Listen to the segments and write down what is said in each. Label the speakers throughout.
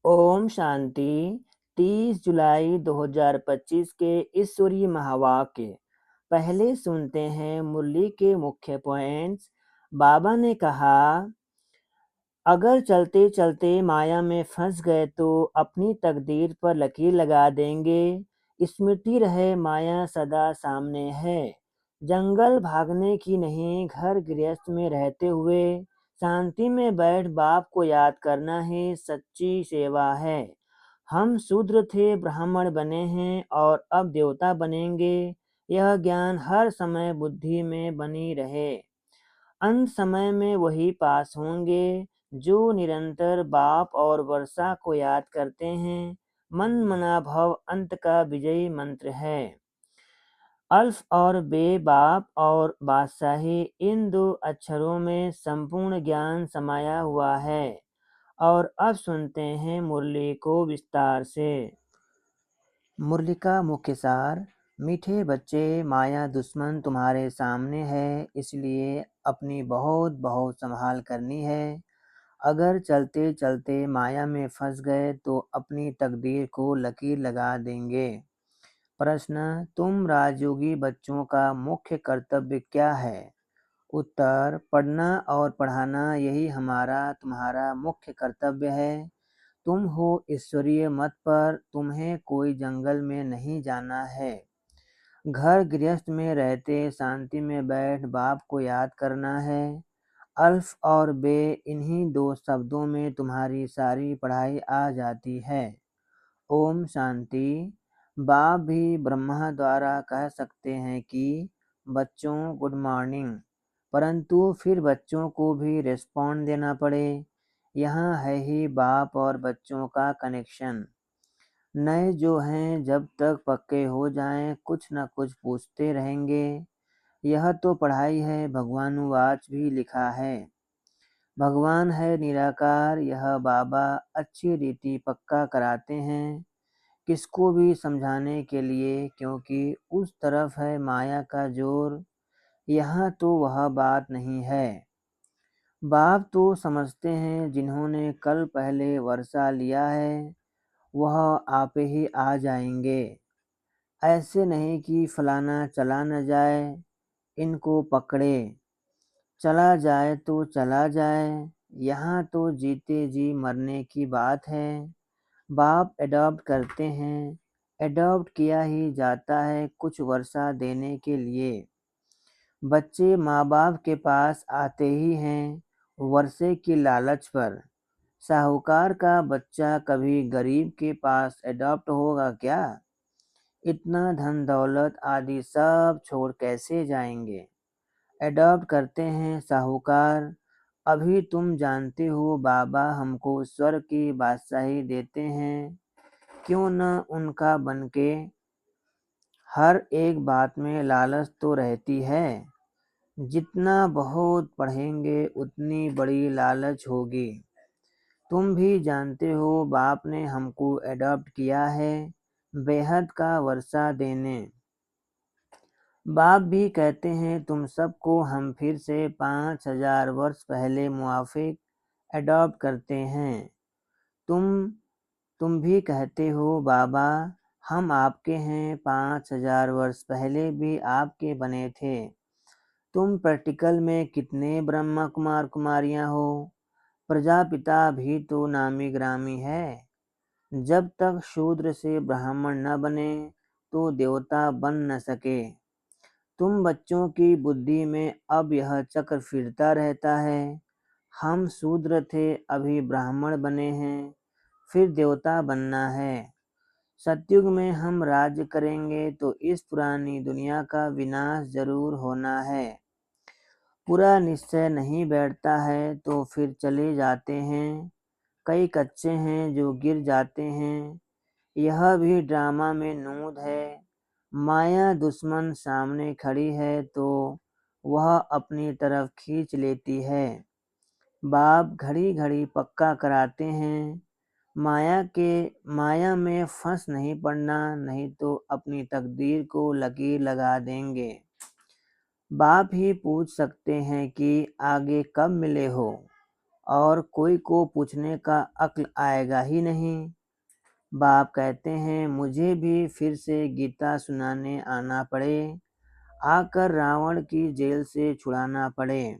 Speaker 1: ओम शांति। 30 जुलाई 2025 के ईश्वरीय महावाक्य। पहले सुनते हैं मुरली के मुख्य पॉइंट्स। बाबा ने कहा, अगर चलते चलते माया में फंस गए तो अपनी तकदीर पर लकीर लगा देंगे। स्मृति रहे माया सदा सामने है। जंगल भागने की नहीं, घर गृहस्थ में रहते हुए शांति में बैठ बाप को याद करना ही सच्ची सेवा है। हम शूद्र थे, ब्राह्मण बने हैं और अब देवता बनेंगे। यह ज्ञान हर समय बुद्धि में बनी रहे। अंत समय में वही पास होंगे जो निरंतर बाप और वर्षा को याद करते हैं। मन मना भव अंत का विजयी मंत्र है। अल्फ और बे, बाप और बादशाही, इन दो अक्षरों में संपूर्ण ज्ञान समाया हुआ है। और अब सुनते हैं मुरली को विस्तार से। मुरली का मुख्य सार। मीठे बच्चे, माया दुश्मन तुम्हारे सामने है, इसलिए अपनी बहुत बहुत संभाल करनी है। अगर चलते चलते माया में फंस गए तो अपनी तकदीर को लकीर लगा देंगे। प्रश्न, तुम राजयोगी बच्चों का मुख्य कर्तव्य क्या है? उत्तर, पढ़ना और पढ़ाना, यही हमारा तुम्हारा मुख्य कर्तव्य है। तुम हो ईश्वरीय मत पर, तुम्हें कोई जंगल में नहीं जाना है। घर गृहस्थ में रहते शांति में बैठ बाप को याद करना है। अल्फ और बे, इन्हीं दो शब्दों में तुम्हारी सारी पढ़ाई आ जाती है। ओम शांति। बाप भी ब्रह्मा द्वारा कह सकते हैं कि बच्चों गुड मॉर्निंग, परंतु फिर बच्चों को भी रिस्पॉन्ड देना पड़े। यहाँ है ही बाप और बच्चों का कनेक्शन। नए जो हैं जब तक पक्के हो जाएं कुछ न कुछ पूछते रहेंगे। यह तो पढ़ाई है, भगवानुवाच भी लिखा है। भगवान है निराकार, यह बाबा अच्छी रीति पक्का कराते हैं किसको भी समझाने के लिए, क्योंकि उस तरफ है माया का जोर, यहाँ तो वह बात नहीं है। बाप तो समझते हैं जिन्होंने कल पहले वर्षा लिया है वह आप ही आ जाएंगे। ऐसे नहीं कि फलाना चला न जाए, इनको पकड़े, चला जाए तो चला जाए। यहाँ तो जीते जी मरने की बात है। बाप एडॉप्ट करते हैं, एडॉप्ट किया ही जाता है कुछ वर्षा देने के लिए। बच्चे माँ बाप के पास आते ही हैं वर्षे की लालच पर। साहूकार का बच्चा कभी गरीब के पास एडॉप्ट होगा क्या? इतना धन दौलत आदि सब छोड़ कैसे जाएंगे? एडॉप्ट करते हैं साहूकार। अभी तुम जानते हो बाबा हमको स्वर्ग की बादशाही देते हैं, क्यों न उनका बनके। हर एक बात में लालच तो रहती है। जितना बहुत पढ़ेंगे उतनी बड़ी लालच होगी। तुम भी जानते हो बाप ने हमको एडॉप्ट किया है बेहद का वर्षा देने। बाप भी कहते हैं तुम सबको हम फिर से 5000 वर्ष पहले मुआफिक एडॉप्ट करते हैं। तुम भी कहते हो बाबा हम आपके हैं, 5000 वर्ष पहले भी आपके बने थे। तुम प्रैक्टिकल में कितने ब्रह्मा कुमार कुमारियां हो। प्रजापिता भी तो नामी ग्रामी है। जब तक शूद्र से ब्राह्मण न बने तो देवता बन न सके। तुम बच्चों की बुद्धि में अब यह चक्र फिरता रहता है। हम शूद्र थे, अभी ब्राह्मण बने हैं, फिर देवता बनना है। सतयुग में हम राज्य करेंगे तो इस पुरानी दुनिया का विनाश जरूर होना है। पूरा निश्चय नहीं बैठता है तो फिर चले जाते हैं। कई कच्चे हैं जो गिर जाते हैं। यह भी ड्रामा में नूद है। माया दुश्मन सामने खड़ी है तो वह अपनी तरफ खींच लेती है। बाप घड़ी घड़ी पक्का कराते हैं माया में फंस नहीं पड़ना, नहीं तो अपनी तकदीर को लकीर लगा देंगे। बाप ही पूछ सकते हैं कि आगे कब मिले हो और कोई को पूछने का अक्ल आएगा ही नहीं। बाप कहते हैं मुझे भी फिर से गीता सुनाने आना पड़े, आकर रावण की जेल से छुड़ाना पड़े।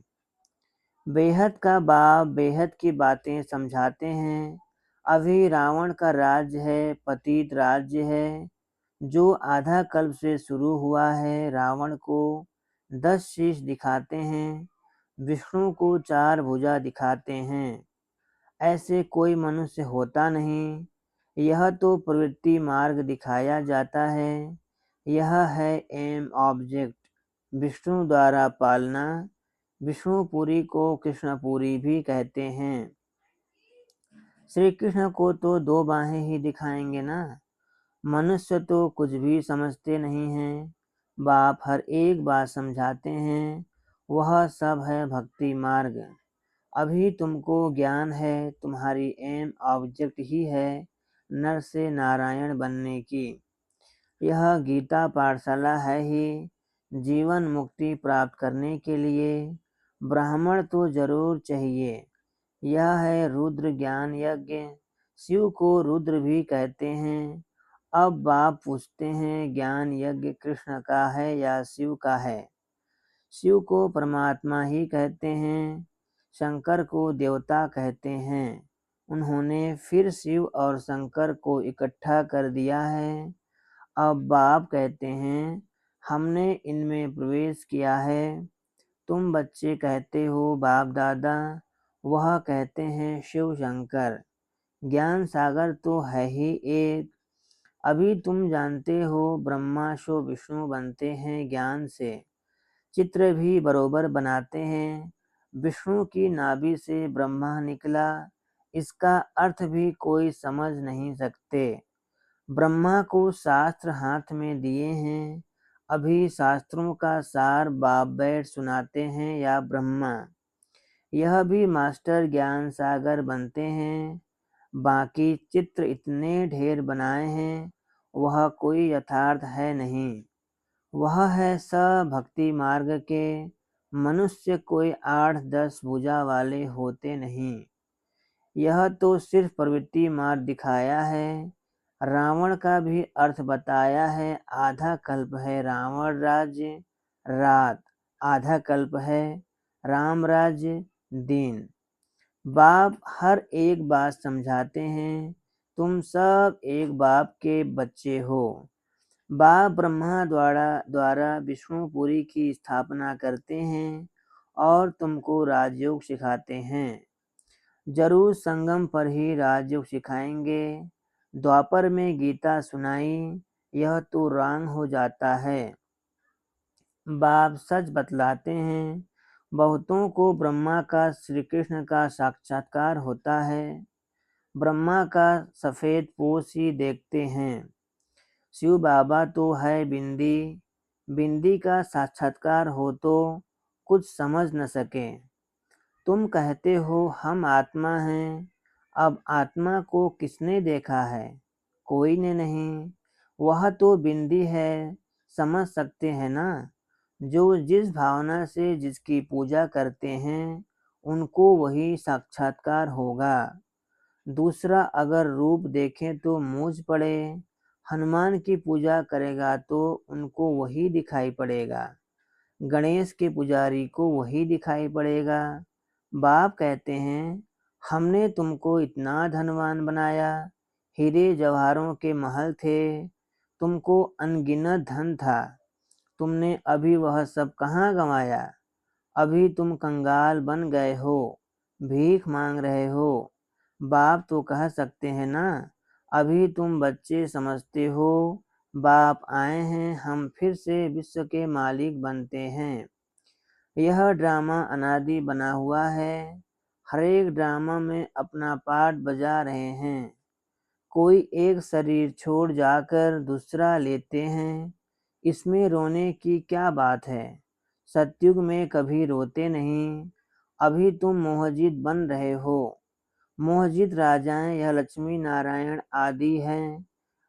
Speaker 1: बेहद का बाप बेहद की बातें समझाते हैं। अभी रावण का राज्य है, पतित राज्य है, जो आधा कल्प से शुरू हुआ है। रावण को 10 शीश दिखाते हैं, विष्णु को 4 भुजा दिखाते हैं। ऐसे कोई मनुष्य होता नहीं। यह तो प्रवृत्ति मार्ग दिखाया जाता है। यह है एम ऑब्जेक्ट, विष्णु द्वारा पालना। विष्णुपुरी को कृष्णपुरी भी कहते हैं। श्री कृष्ण को तो 2 बाहें ही दिखाएंगे ना। मनुष्य तो कुछ भी समझते नहीं हैं। बाप हर एक बात समझाते हैं। वह सब है भक्ति मार्ग। अभी तुमको ज्ञान है, तुम्हारी एम ऑब्जेक्ट ही है नर से नारायण बनने की। यह गीता पाठशाला है ही। जीवन मुक्ति प्राप्त करने के लिए ब्राह्मण तो जरूर चाहिए। यह है रुद्र ज्ञान यज्ञ। शिव को रुद्र भी कहते हैं। अब बाप पूछते हैं ज्ञान यज्ञ कृष्ण का है या शिव का है। शिव को परमात्मा ही कहते हैं, शंकर को देवता कहते हैं। उन्होंने फिर शिव और शंकर को इकट्ठा कर दिया है। अब बाप कहते हैं हमने इनमें प्रवेश किया है। तुम बच्चे कहते हो बाप दादा, वह कहते हैं शिव शंकर। ज्ञान सागर तो है ही एक। अभी तुम जानते हो ब्रह्मा शो विष्णु बनते हैं ज्ञान से। चित्र भी बरोबर बनाते हैं। विष्णु की नाभि से ब्रह्मा निकला, इसका अर्थ भी कोई समझ नहीं सकते। ब्रह्मा को शास्त्र हाथ में दिए हैं। अभी शास्त्रों का सार बाप बैठ सुनाते हैं या ब्रह्मा। यह भी मास्टर ज्ञान सागर बनते हैं। बाकी चित्र इतने ढेर बनाए हैं, वह कोई यथार्थ है नहीं। वह है सब भक्ति मार्ग के। मनुष्य कोई 8-10 भुजा वाले होते नहीं। यह तो सिर्फ प्रवृत्ति मार्ग दिखाया है। रावण का भी अर्थ बताया है। आधा कल्प है रावण राज्य रात, आधा कल्प है राम राज्य दिन। बाप हर एक बात समझाते हैं। तुम सब एक बाप के बच्चे हो। बाप ब्रह्मा द्वारा विष्णुपुरी की स्थापना करते हैं और तुमको राजयोग सिखाते हैं। जरूर संगम पर ही राजयोग सिखाएंगे। द्वापर में गीता सुनाई, यह तो रॉन्ग हो जाता है। बाप सच बतलाते हैं। बहुतों को ब्रह्मा का श्री कृष्ण का साक्षात्कार होता है। ब्रह्मा का सफ़ेद पोश ही देखते हैं। शिव बाबा तो है बिंदी। बिंदी का साक्षात्कार हो तो कुछ समझ न सके। तुम कहते हो हम आत्मा हैं। अब आत्मा को किसने देखा है? कोई ने नहीं। वह तो बिंदी है, समझ सकते हैं ना। जो जिस भावना से जिसकी पूजा करते हैं, उनको वही साक्षात्कार होगा। दूसरा अगर रूप देखें तो मूझ पड़े। हनुमान की पूजा करेगा तो उनको वही दिखाई पड़ेगा। गणेश के पुजारी को वही दिखाई पड़ेगा। बाप कहते हैं हमने तुमको इतना धनवान बनाया, हीरे जवाहरों के महल थे, तुमको अनगिनत धन था। तुमने अभी वह सब कहाँ गंवाया? अभी तुम कंगाल बन गए हो, भीख मांग रहे हो। बाप तो कह सकते हैं ना, अभी तुम बच्चे समझते हो। बाप आए हैं, हम फिर से विश्व के मालिक बनते हैं। यह ड्रामा अनादि बना हुआ है। हर एक ड्रामा में अपना पार्ट बजा रहे हैं। कोई एक शरीर छोड़ जाकर दूसरा लेते हैं। इसमें रोने की क्या बात है? सतयुग में कभी रोते नहीं। अभी तुम मोहजित बन रहे हो। मोहजित राजाएं या लक्ष्मी नारायण आदि हैं।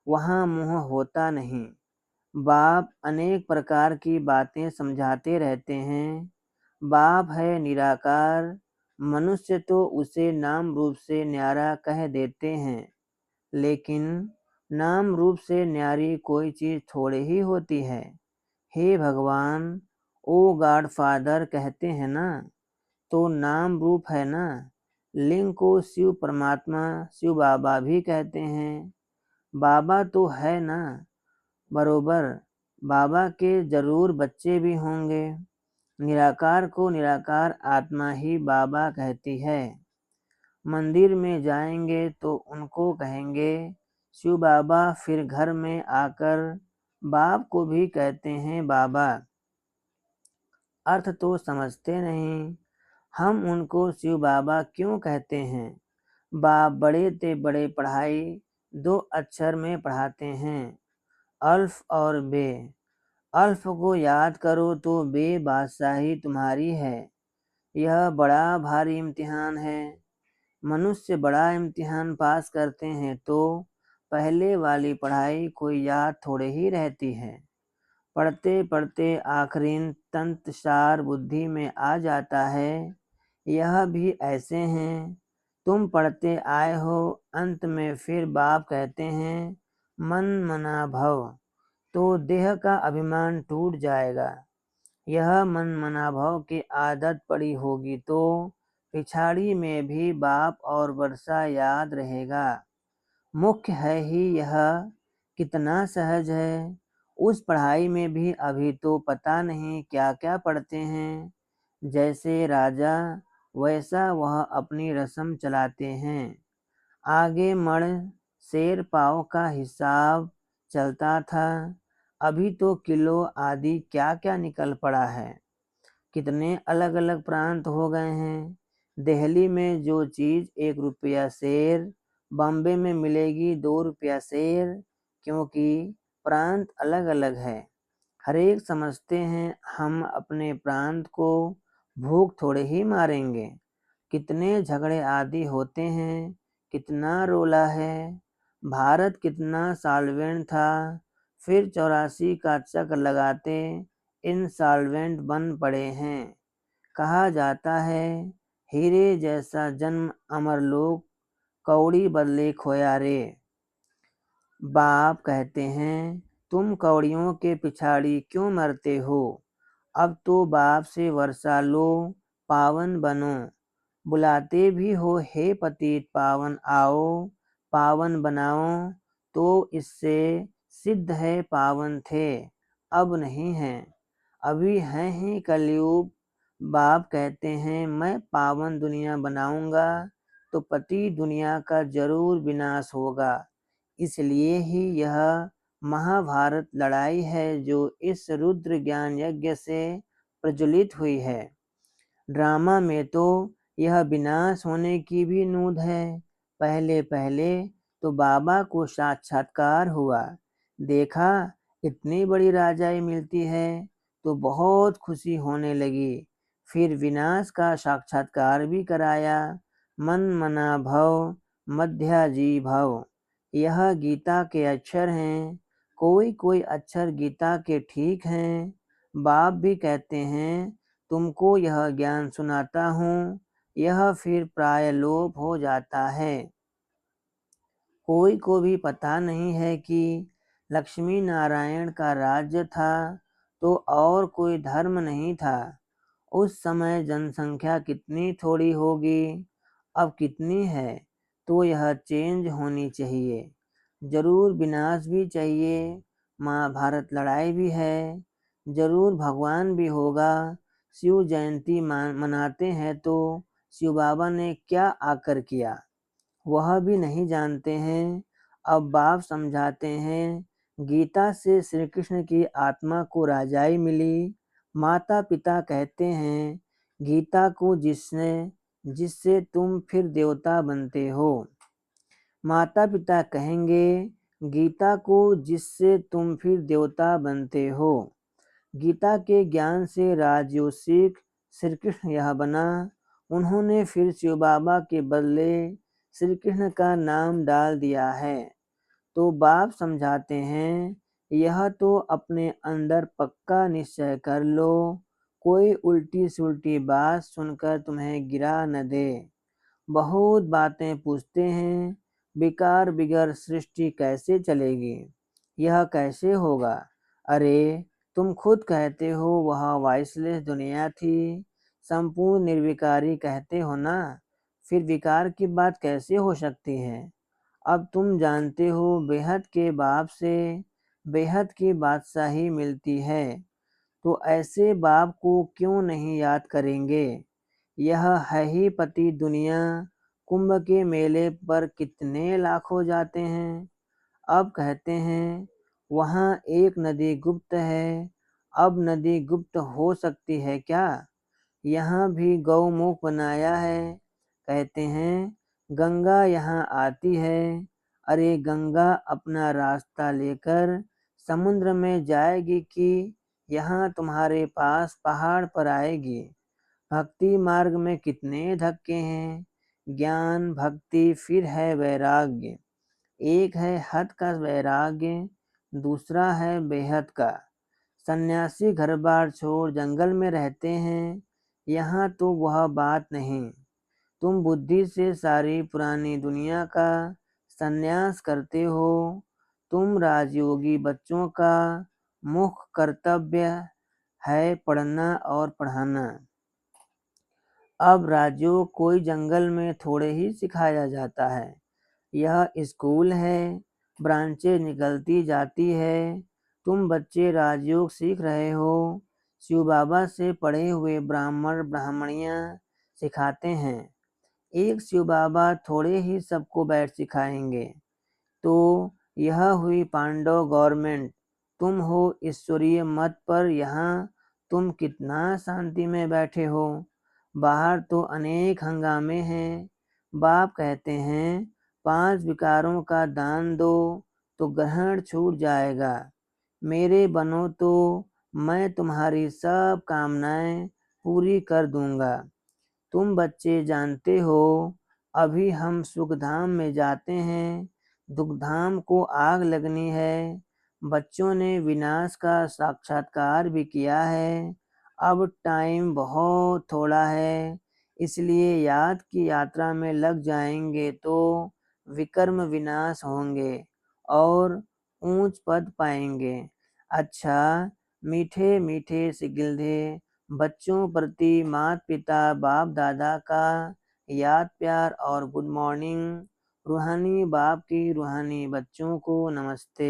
Speaker 1: वहाँ मोह होता नहीं। बाप अनेक प्रकार की बातें समझाते रहते हैं। बाप है निराकार। मनुष्य तो उसे नाम रूप से न्यारा कह देते हैं, लेकिन नाम रूप से न्यारी कोई चीज़ थोड़ी ही होती है। हे भगवान, ओ गॉड फादर कहते हैं ना, तो नाम रूप है ना। लिंग को शिव परमात्मा, शिव बाबा भी कहते हैं। बाबा तो है ना, बरोबर। बाबा के जरूर बच्चे भी होंगे। निराकार को निराकार आत्मा ही बाबा कहती है। मंदिर में जाएंगे तो उनको कहेंगे शिव बाबा, फिर घर में आकर बाप को भी कहते हैं बाबा। अर्थ तो समझते नहीं, हम उनको शिव बाबा क्यों कहते हैं? बाप बड़े ते बड़े पढ़ाई 2 अक्षर में पढ़ाते हैं, अल्फ और बे। अल्फ को याद करो तो बे बादशाही तुम्हारी है। यह बड़ा भारी इम्तिहान है। मनुष्य बड़ा इम्तिहान पास करते हैं तो पहले वाली पढ़ाई कोई याद थोड़े ही रहती है। पढ़ते पढ़ते आखिरीन तंत्रसार बुद्धि में आ जाता है। यह भी ऐसे हैं, तुम पढ़ते आए हो, अंत में फिर बाप कहते हैं मन मना भव, तो देह का अभिमान टूट जाएगा। यह मन मना भव की आदत पड़ी होगी तो पिछाड़ी में भी बाप और वर्षा याद रहेगा। मुख्य है ही यह, कितना सहज है। उस पढ़ाई में भी अभी तो पता नहीं क्या क्या पढ़ते हैं। जैसे राजा वैसा वह अपनी रस्म चलाते हैं। आगे मण शेर पाव का हिसाब चलता था, अभी तो किलो आदि क्या क्या निकल पड़ा है। कितने अलग अलग प्रांत हो गए हैं। दिल्ली में जो चीज़ 1 रुपया शेर, बॉम्बे में मिलेगी 2 रुपया शेर, क्योंकि प्रांत अलग अलग है। हरेक समझते हैं हम अपने प्रांत को भूख थोड़े ही मारेंगे। कितने झगड़े आदि होते हैं, कितना रोला है। भारत कितना सॉल्वेंट था, फिर 84 का चक्र लगाते इंसॉल्वेंट बन पड़े हैं। कहा जाता है हीरे जैसा जन्म अमरलोक, कौड़ी बदले खोया रे। बाप कहते हैं तुम कौड़ियों के पिछाड़ी क्यों मरते हो? अब तो बाप से वर्षा लो, पावन बनो। बुलाते भी हो हे पतित पावन आओ, पावन बनाओ, तो इससे सिद्ध है पावन थे, अब नहीं है। अभी हैं ही कलयुग। बाप कहते हैं मैं पावन दुनिया बनाऊंगा तो पति दुनिया का जरूर विनाश होगा। इसलिए ही यह महाभारत लड़ाई है जो इस रुद्र ज्ञान यज्ञ से प्रज्वलित हुई है। ड्रामा में तो यह विनाश होने की भी नूद है। पहले पहले तो बाबा को साक्षात्कार हुआ, देखा इतनी बड़ी राजाई मिलती है तो बहुत खुशी होने लगी। फिर विनाश का साक्षात्कार भी कराया, मन मना भव मध्याजी भव। यह गीता के अक्षर हैं। कोई कोई अक्षर गीता के ठीक हैं। बाप भी कहते हैं तुमको यह ज्ञान सुनाता हूँ, यह फिर प्राय लोप हो जाता है। कोई को भी पता नहीं है कि लक्ष्मी नारायण का राज्य था तो और कोई धर्म नहीं था। उस समय जनसंख्या कितनी थोड़ी होगी, अब कितनी है, तो यह चेंज होनी चाहिए। जरूर विनाश भी चाहिए, महाभारत लड़ाई भी है, जरूर भगवान भी होगा। शिव जयंती मनाते हैं तो शिव बाबा ने क्या आकर किया वह भी नहीं जानते हैं। अब बाप समझाते हैं गीता से श्री कृष्ण की आत्मा को राजाई मिली। माता पिता कहते हैं गीता को जिससे तुम फिर देवता बनते हो। माता पिता कहेंगे गीता को जिससे तुम फिर देवता बनते हो। गीता के ज्ञान से राजयोषिक श्री कृष्ण यह बना। उन्होंने फिर शिव बाबा के बदले श्री कृष्ण का नाम डाल दिया है। तो बाप समझाते हैं यह तो अपने अंदर पक्का निश्चय कर लो, कोई उल्टी सुल्टी बात सुनकर तुम्हें गिरा न दे। बहुत बातें पूछते हैं, बेकार बिगर सृष्टि कैसे चलेगी, यह कैसे होगा। अरे तुम खुद कहते हो वह वॉइसलेस दुनिया थी, संपूर्ण निर्विकारी कहते हो ना, फिर विकार की बात कैसे हो सकती है। अब तुम जानते हो बेहद के बाप से बेहद की बादशाही मिलती है, तो ऐसे बाप को क्यों नहीं याद करेंगे। यह है ही पति दुनिया, कुंभ के मेले पर कितने लाखों जाते हैं। अब कहते हैं वहाँ एक नदी गुप्त है, अब नदी गुप्त हो सकती है क्या। यहाँ भी गौमुख बनाया है, कहते हैं गंगा यहाँ आती है। अरे गंगा अपना रास्ता लेकर समुद्र में जाएगी कि यहाँ तुम्हारे पास पहाड़ पर आएगी। भक्ति मार्ग में कितने धक्के हैं, ज्ञान भक्ति फिर है वैराग्य। एक है हद का वैराग्य, दूसरा है बेहद का। सन्यासी घर बार छोड़ जंगल में रहते हैं, यहाँ तो वह बात नहीं। तुम बुद्धि से सारी पुरानी दुनिया का सन्यास करते हो। तुम राजयोगी बच्चों का मुख्य कर्तव्य है पढ़ना और पढ़ाना। अब राजयोग कोई जंगल में थोड़े ही सिखाया जाता है, यह स्कूल है, ब्रांचें निकलती जाती है। तुम बच्चे राजयोग सीख रहे हो, शिव बाबा से पढ़े हुए ब्राह्मण ब्राह्मणियाँ सिखाते हैं। एक शिव बाबा थोड़े ही सबको बैठ सिखाएंगे। तो यह हुई पांडव गवर्नमेंट, तुम हो ईश्वरीय मत पर, यहाँ तुम कितना शांति में बैठे हो। बाहर तो अनेक हंगामे हैं। बाप कहते हैं 5 विकारों का दान दो तो ग्रहण छूट जाएगा। मेरे बनो तो मैं तुम्हारी सब कामनाएं पूरी कर दूंगा। तुम बच्चे जानते हो अभी हम सुखधाम में जाते हैं, दुखधाम को आग लगनी है। बच्चों ने विनाश का साक्षात्कार भी किया है। अब टाइम बहुत थोड़ा है, इसलिए याद की यात्रा में लग जाएंगे तो विकर्म विनाश होंगे और ऊंच पद पाएंगे। अच्छा मीठे मीठे सिगिल्धे बच्चों प्रति माता पिता बाप दादा का याद प्यार और गुड मॉर्निंग। रूहानी बाप की रूहानी बच्चों को नमस्ते।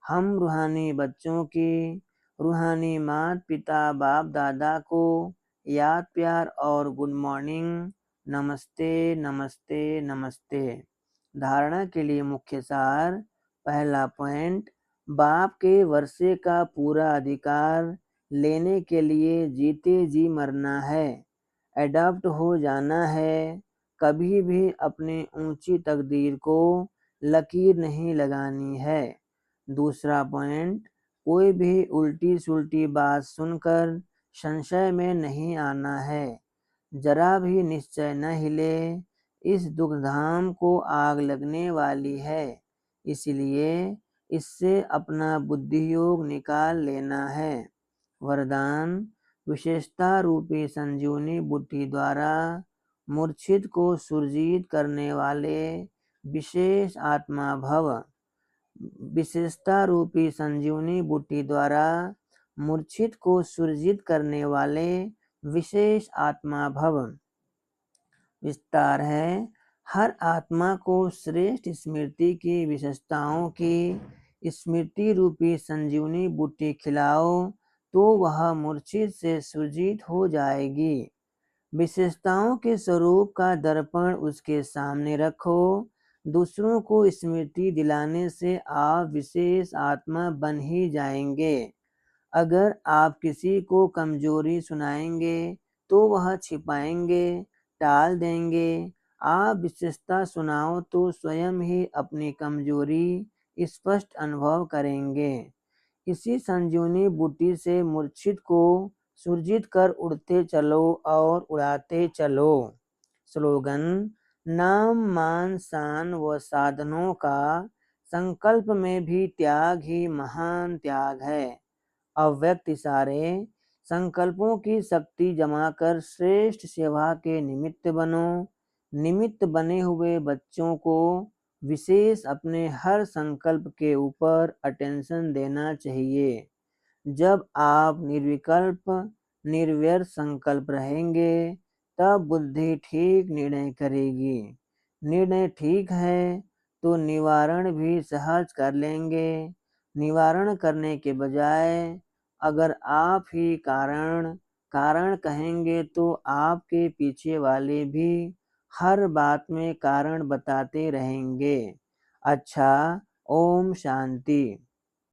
Speaker 1: हम रूहानी बच्चों की रूहानी माता पिता बाप दादा को याद प्यार और गुड मॉर्निंग, नमस्ते नमस्ते नमस्ते। धारणा के लिए मुख्य सार। पहला पॉइंट, बाप के वर्षे का पूरा अधिकार लेने के लिए जीते जी मरना है, एडॉप्ट हो जाना है। कभी भी अपनी ऊंची तकदीर को लकीर नहीं लगानी है। दूसरा पॉइंट, कोई भी उल्टी सुल्टी बात सुनकर संशय में नहीं आना है, जरा भी निश्चय न हिले। इस दुखधाम को आग लगने वाली है, इसलिए इससे अपना बुद्धि योग निकाल लेना है। वरदान, विशेषता रूपी संजीवनी बुद्धि द्वारा मूर्छित को सुरजीत करने वाले विशेष आत्मा भव। विशेषता रूपी संजीवनी बुद्धि द्वारा मूर्छित को सुरजित करने वाले विशेष आत्मा भव। विस्तार है, हर आत्मा को श्रेष्ठ स्मृति की विशेषताओं की स्मृति रूपी संजीवनी बुद्धि खिलाओ तो वह मूर्छित से सुरजित हो जाएगी। विशेषताओं के स्वरूप का दर्पण उसके सामने रखो। दूसरों को स्मृति दिलाने से आप विशेष आत्मा बन ही जाएंगे। अगर आप किसी को कमजोरी सुनाएंगे तो वह छिपाएंगे, टाल देंगे। आप विशेषता सुनाओ तो स्वयं ही अपनी कमजोरी स्पष्ट अनुभव करेंगे। इसी संजीवनी बूटी से मूर्छित को सुरजित कर उड़ते चलो और उड़ाते चलो। स्लोगन, नाम मान शान व साधनों का संकल्प में भी त्याग ही महान त्याग है। अव्यक्त इशारे, संकल्पों की शक्ति जमाकर श्रेष्ठ सेवा के निमित्त बनो। निमित्त बने हुए बच्चों को विशेष अपने हर संकल्प के ऊपर अटेंशन देना चाहिए। जब आप निर्विकल्प निर्व्यर्थ संकल्प रहेंगे तब बुद्धि ठीक निर्णय करेगी। निर्णय ठीक है तो निवारण भी सहज कर लेंगे। निवारण करने के बजाय अगर आप ही कारण कारण कहेंगे तो आपके पीछे वाले भी हर बात में कारण बताते रहेंगे। अच्छा, ओम शांति।